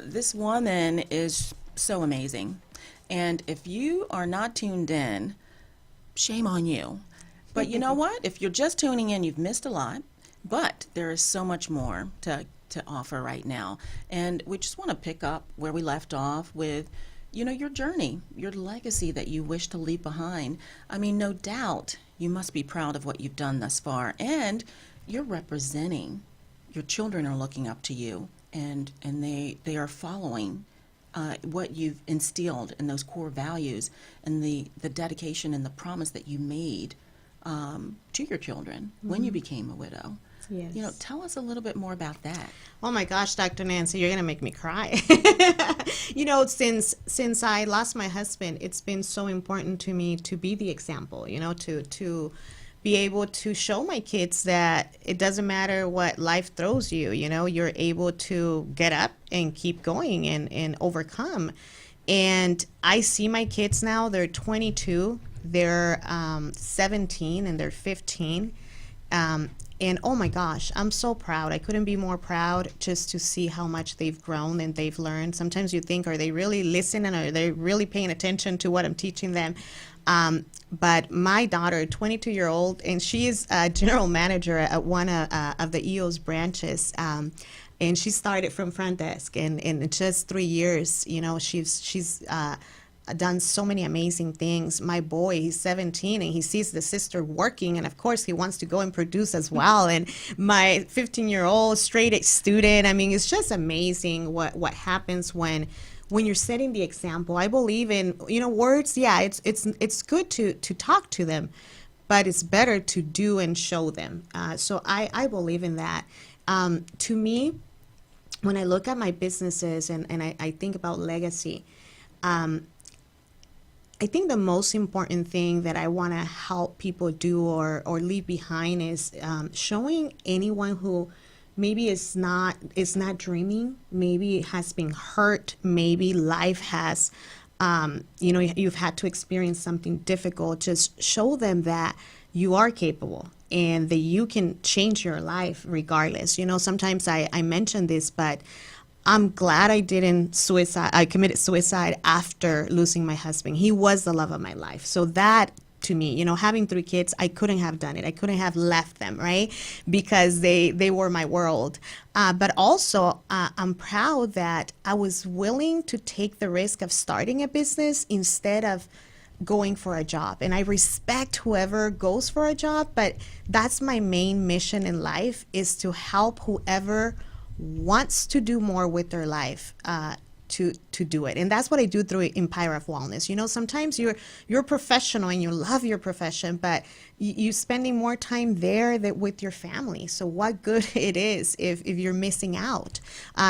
This woman is so amazing. And if you are not tuned in, shame on you. But you know what? If you're just tuning in, you've missed a lot. But there is so much more to offer right now. And we just want to pick up where we left off with your journey, your legacy that you wish to leave behind. I mean, no doubt you must be proud of what you've done thus far, and you're representing. Your children are looking up to you, and they are following what you've instilled in those core values and the dedication and the promise that you made to your children when you became a widow. Yes. Tell us a little bit more about that. Oh my gosh, Dr. Nancy, you're going to make me cry. Since I lost my husband, it's been so important to me to be the example, to be able to show my kids that it doesn't matter what life throws you, you're able to get up and keep going and overcome. And I see my kids now, they're 22, they're 17, and they're 15. And oh my gosh, I'm so proud. I couldn't be more proud just to see how much they've grown and they've learned. Sometimes you think, are they really listening? Are they really paying attention to what I'm teaching them? But my daughter, 22-year-old, and she is a general manager at one of the EO's branches. And she started from front desk, and in just 3 years, you know, she's done so many amazing things. My boy, he's 17, and he sees the sister working, and of course he wants to go and produce as well. And my 15-year-old straight A student, I mean, it's just amazing what happens when you're setting the example. I believe in, you know, words. Yeah, it's good to talk to them, but it's better to do and show them. So I believe in that. To me, when I look at my businesses and I think about legacy, I think the most important thing that I want to help people do or leave behind is showing anyone who maybe is not dreaming, maybe has been hurt, maybe life has, you know, you've had to experience something difficult. Just show them that you are capable and that you can change your life regardless. You know, sometimes I mention this, but I'm glad I committed suicide after losing my husband. He was the love of my life. So that, to me, you know, having 3 kids, I couldn't have done it. I couldn't have left them, right? Because they were my world. But also, I'm proud that I was willing to take the risk of starting a business instead of going for a job. And I respect whoever goes for a job, but that's my main mission in life, is to help whoever wants to do more with their life to do it. And that's what I do through Empire of Wellness. You know, sometimes you're a professional and you love your profession, but you spending more time there with your family. So what good it is if you're missing out.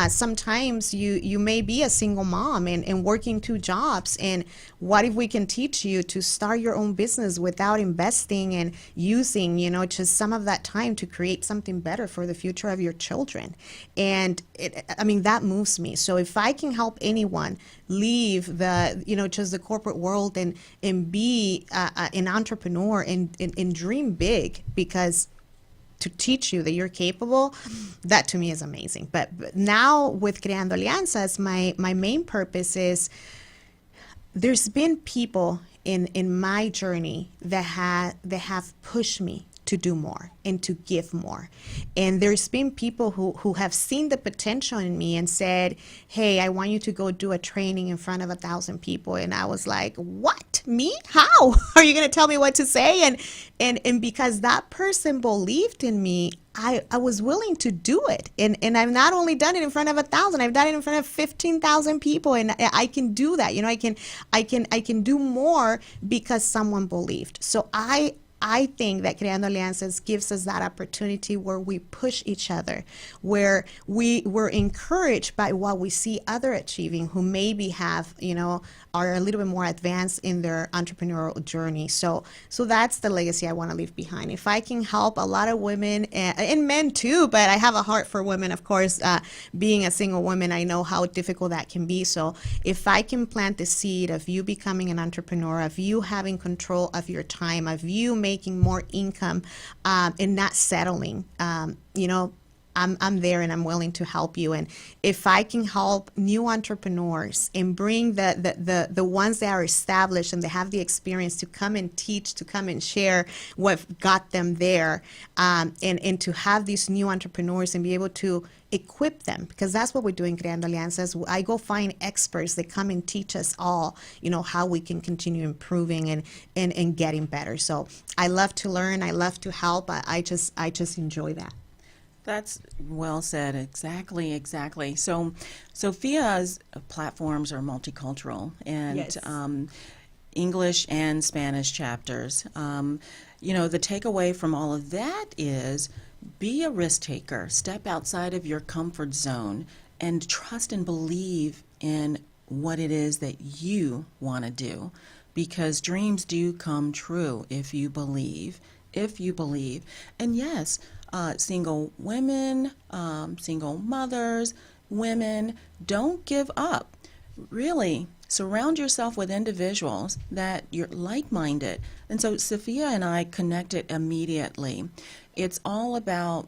Sometimes you may be a single mom and working 2 jobs. And what if we can teach you to start your own business without investing and using, you know, just some of that time to create something better for the future of your children? And I mean, that moves me. So if I can help anyone leave the, you know, just the corporate world and be an entrepreneur and dream big, because to teach you that you're capable, that to me is amazing. But now with Creando Alianzas, my main purpose is, there's been people in my journey that have pushed me to do more and to give more. And there's been people who have seen the potential in me and said, hey, I want you to go do a training in front of 1,000 people. And I was like, what? Me? How? Are you going to tell me what to say? And because that person believed in me, I was willing to do it. And I've not only done it in front of 1,000, I've done it in front of 15,000 people. And I can do that. You know, I can do more because someone believed. So I think that Creando Alianzas gives us that opportunity where we push each other, where we're encouraged by what we see other achieving who maybe have, you know, are a little bit more advanced in their entrepreneurial journey. So that's the legacy I want to leave behind. If I can help a lot of women and men too, but I have a heart for women, of course. Being a single woman, I know how difficult that can be. So if I can plant the seed of you becoming an entrepreneur, of you having control of your time, of you making more income and not settling, you know, I'm there and I'm willing to help you. And if I can help new entrepreneurs and bring the ones that are established and they have the experience to come and teach, to come and share what got them there, and to have these new entrepreneurs and be able to equip them, because that's what we're doing, Creando Alianzas. I go find experts that come and teach us all, you know, how we can continue improving and getting better. So I love to learn. I love to help. I just enjoy that. That's well said. Exactly. So Sofia's platforms are multicultural, and Yes. English and Spanish chapters. You know, the takeaway from all of that is, be a risk taker. Step outside of your comfort zone and trust and believe in what it is that you want to do, because dreams do come true if you believe. And yes, single women, single mothers, women, don't give up. Really, Surround yourself with individuals that you're like-minded. And so Sophia and I connected immediately. It's all about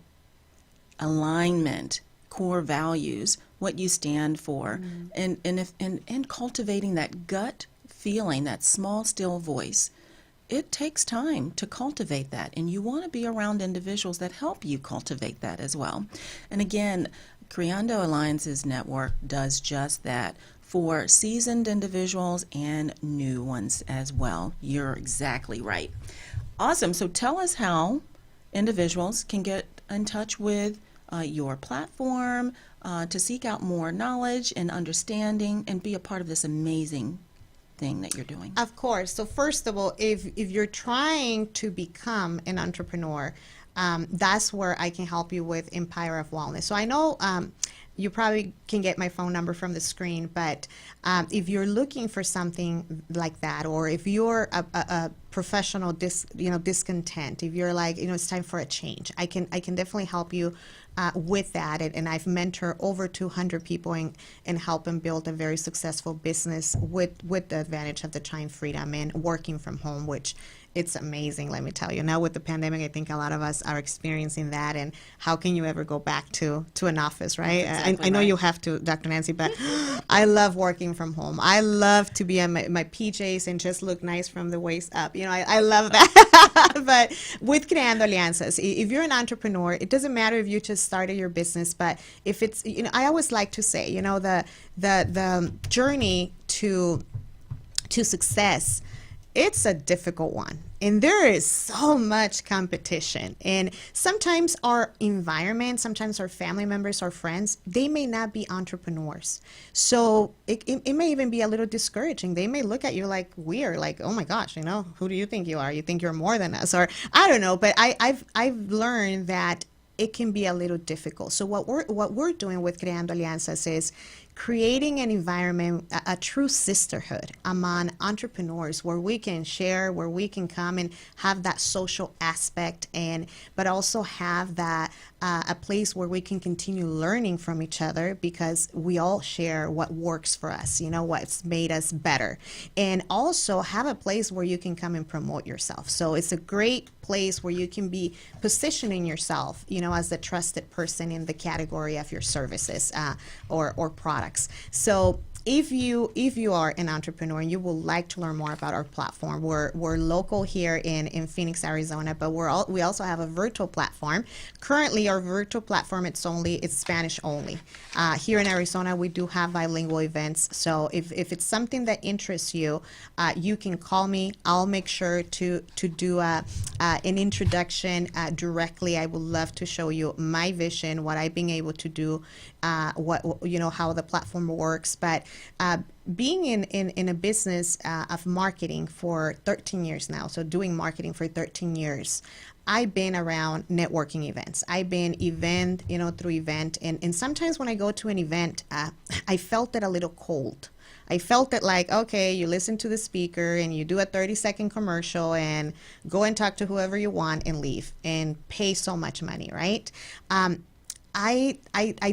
alignment, core values, what you stand for, and cultivating that gut feeling, that small, still voice. It takes time to cultivate that, and you want to be around individuals that help you cultivate that as well. And again, Creando Alliances Network does just that for seasoned individuals and new ones as well. You're exactly right. Awesome. So tell us how individuals can get in touch with your platform to seek out more knowledge and understanding and be a part of this amazing thing that you're doing. Of course. So first of all, if you're trying to become an entrepreneur, that's where I can help you with Empire of Wellness. So I know you probably can get my phone number from the screen, but if you're looking for something like that, or if you're a professional discontent, if you're like, it's time for a change, I can definitely help you with that. And I've mentored over 200 people and help them build a very successful business with the advantage of the time freedom and working from home, which it's amazing, let me tell you. Now with the pandemic, I think a lot of us are experiencing that. And how can you ever go back to an office, right? Exactly I know right. you have to, Dr. Nancy, but I love working from home. I love to be in my PJs and just look nice from the waist up. I love that. But with Creando Alianzas, if you're an entrepreneur, it doesn't matter if you just started your business, but if it's, I always like to say, the journey to success, it's a difficult one. And there is so much competition. And sometimes our environment, sometimes our family members, our friends, they may not be entrepreneurs. So it may even be a little discouraging. They may look at you like weird, like, oh my gosh, who do you think you are? You think you're more than us? Or I don't know. But I've learned that it can be a little difficult. So what we're doing with Creando Alianzas is creating an environment, a true sisterhood among entrepreneurs where we can share, where we can come and have that social aspect, but also have that a place where we can continue learning from each other, because we all share what works for us, what's made us better, and also have a place where you can come and promote yourself. So it's a great place where you can be positioning yourself, as the trusted person in the category of your services or products. So if you are an entrepreneur and you would like to learn more about our platform, we're local here in Phoenix, Arizona, but we also have a virtual platform. Currently, our virtual platform, it's Spanish only. Here in Arizona, we do have bilingual events. So if it's something that interests you, you can call me. I'll make sure to do an introduction directly. I would love to show you my vision, what I've been able to do, how the platform works. But being in a business of marketing for 13 years now, so doing marketing for 13 years, I've been around networking events. I've been event, through event. And sometimes when I go to an event, I felt it a little cold. I felt it like, okay, you listen to the speaker and you do a 30-second commercial and go and talk to whoever you want and leave and pay so much money, right? I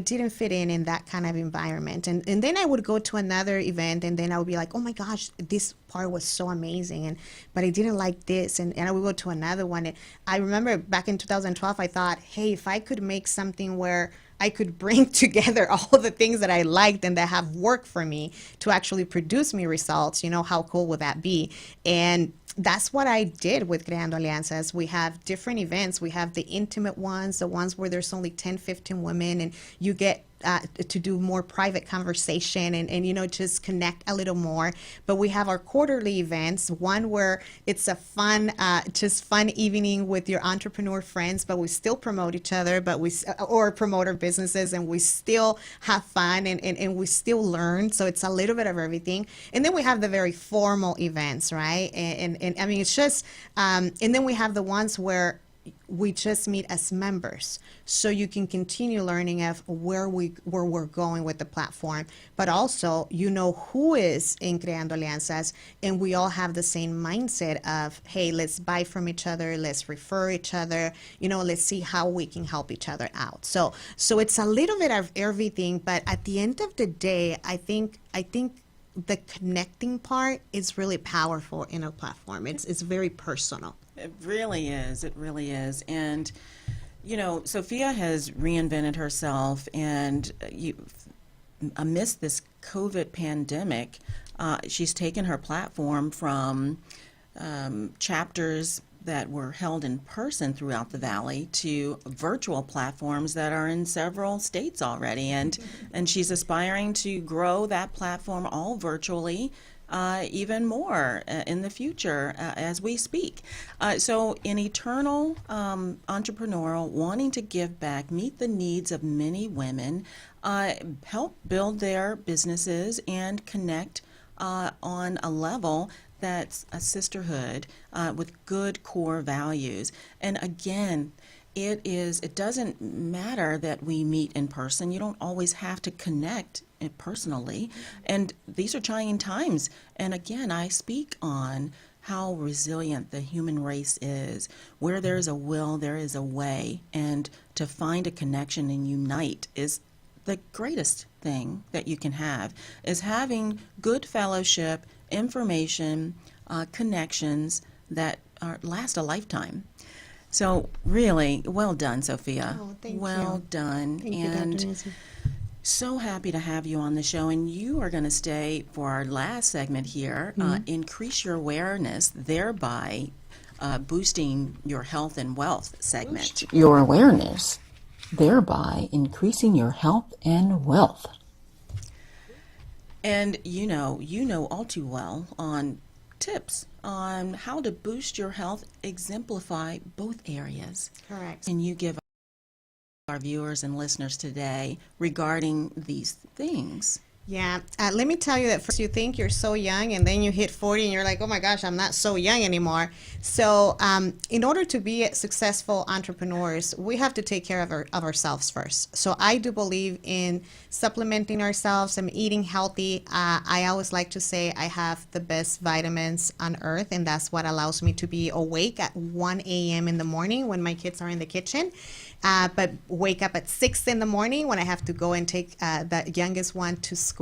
didn't fit in that kind of environment. And then I would go to another event and then I would be like, oh my gosh, this part was so amazing, but I didn't like this. And I would go to another one. And I remember back in 2012, I thought, hey, if I could make something where I could bring together all the things that I liked and that have worked for me to actually produce me results, how cool would that be? And that's what I did with Creando Alianzas. We have different events. We have the intimate ones, the ones where there's only 10, 15 women, and you get to do more private conversation and just connect a little more. But we have our quarterly events, one where it's a fun evening with your entrepreneur friends, but we still promote each other, or promote our businesses, and we still have fun and we still learn. So it's a little bit of everything. And then we have the very formal events, right? And I mean, it's just, and then we have the ones where we just meet as members, so you can continue learning of where we're going with the platform, but also who is in Creando Alianzas, and we all have the same mindset of, hey, let's buy from each other, let's refer each other, let's see how we can help each other out. So it's a little bit of everything, but at the end of the day, I think the connecting part is really powerful in a platform. It's very personal. It really is. It really is. And, Sophia has reinvented herself, and amidst this COVID pandemic, she's taken her platform from chapters that were held in person throughout the Valley to virtual platforms that are in several states already. And she's aspiring to grow that platform all virtually even more in the future as we speak. So in eternal entrepreneurial, wanting to give back, meet the needs of many women, help build their businesses and connect on a level that's a sisterhood with good core values. And again, it doesn't matter that we meet in person. You don't always have to connect personally. And these are trying times. And again, I speak on how resilient the human race is. Where there's a will, there is a way. And to find a connection and unite is the greatest thing that you can have, is having good fellowship, information, connections that last a lifetime. So really, well done, Sophia. Oh, thank well you. done. Thank you, and Dr. Nancy. so happy to have you on the show. And you are going to stay for our last segment here, increase your awareness, thereby boosting your health and wealth segment. Your awareness, thereby increasing your health and wealth. And you know all too well on tips on how to boost your health, exemplify both areas. Correct. Can you give our viewers and listeners today regarding these things? Yeah, let me tell you that first you think you're so young, and then you hit 40 and you're like, oh my gosh, I'm not so young anymore. So in order to be successful entrepreneurs, we have to take care of ourselves first. So I do believe in supplementing ourselves and eating healthy. I always like to say I have the best vitamins on earth, and that's what allows me to be awake at 1 a.m. in the morning when my kids are in the kitchen. But wake up at 6 in the morning when I have to go and take the youngest one to school.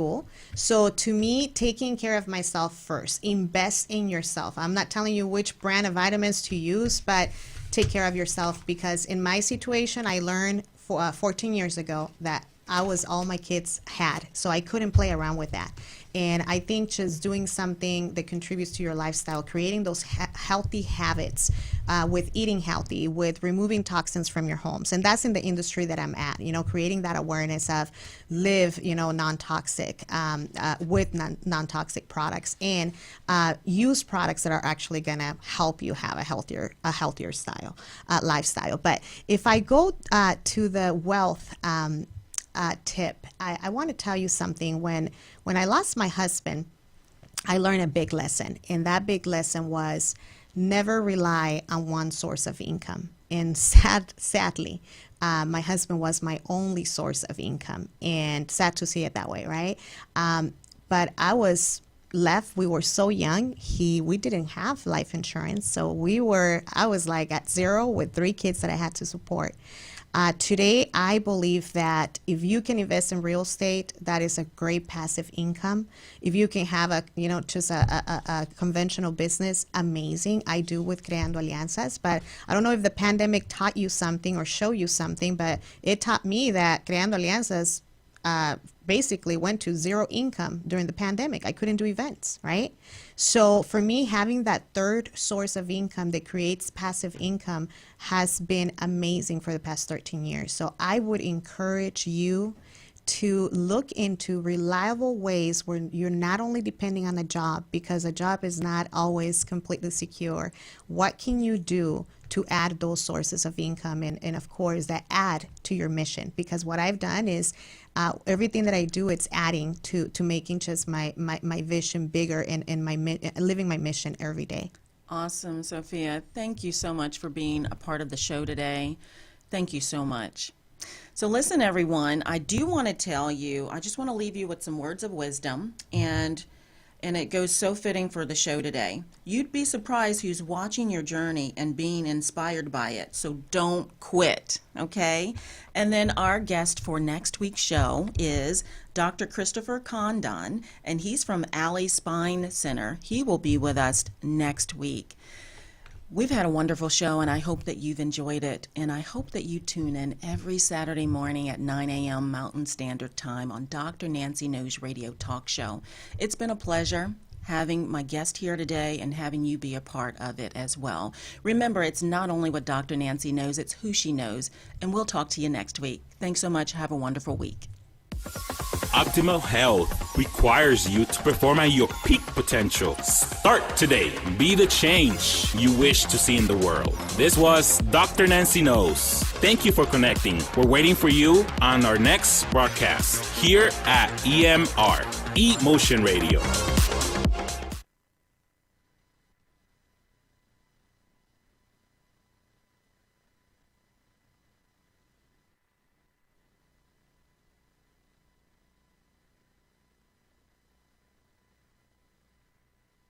So to me, taking care of myself first, invest in yourself. I'm not telling you which brand of vitamins to use, but take care of yourself, because in my situation, I learned 14 years ago that I was all my kids had, so I couldn't play around with that. And I think just doing something that contributes to your lifestyle, creating those healthy habits with eating healthy, with removing toxins from your homes. And that's in the industry that I'm at, creating that awareness of live, non-toxic with non-toxic products, and use products that are actually going to help you have a healthier lifestyle. But if I go to the wealth tip, I want to tell you something. When I lost my husband, I learned a big lesson, and that big lesson was never rely on one source of income. And sadly, my husband was my only source of income, and sad to see it that way, right? But I was left. We were so young. We didn't have life insurance, so I was like at zero with 3 kids that I had to support. Today, I believe that if you can invest in real estate, that is a great passive income. If you can have a conventional business, amazing. I do with Creando Alianzas, but I don't know if the pandemic taught you something or showed you something, but it taught me that Creando Alianzas basically went to zero income during the pandemic. I couldn't do events, right? So for me, having that third source of income that creates passive income has been amazing for the past 13 years. So I would encourage you to look into reliable ways where you're not only depending on a job, because a job is not always completely secure. What can you do to add those sources of income, and of course that add to your mission? Because what I've done is everything that I do, it's adding to making just my vision bigger and living my mission every day. Awesome, Sophia. Thank you so much for being a part of the show today. Thank you so much. So listen, everyone, I do want to tell you, I just want to leave you with some words of wisdom. And and it goes so fitting for the show today. You'd be surprised who's watching your journey and being inspired by it, so don't quit, okay? And then our guest for next week's show is Dr. Christopher Condon, and he's from Alley Spine Center. He will be with us next week. We've had a wonderful show, and I hope that you've enjoyed it. And I hope that you tune in every Saturday morning at 9 a.m. Mountain Standard Time on Dr. Nancy Knows Radio Talk Show. It's been a pleasure having my guest here today and having you be a part of it as well. Remember, it's not only what Dr. Nancy knows, it's who she knows. And we'll talk to you next week. Thanks so much. Have a wonderful week. Optimal health requires you to perform at your peak potential. Start today. Be the change you wish to see in the world. This was Dr. Nancy Knows. Thank you for connecting. We're waiting for you on our next broadcast here at EMR, E Motion Radio.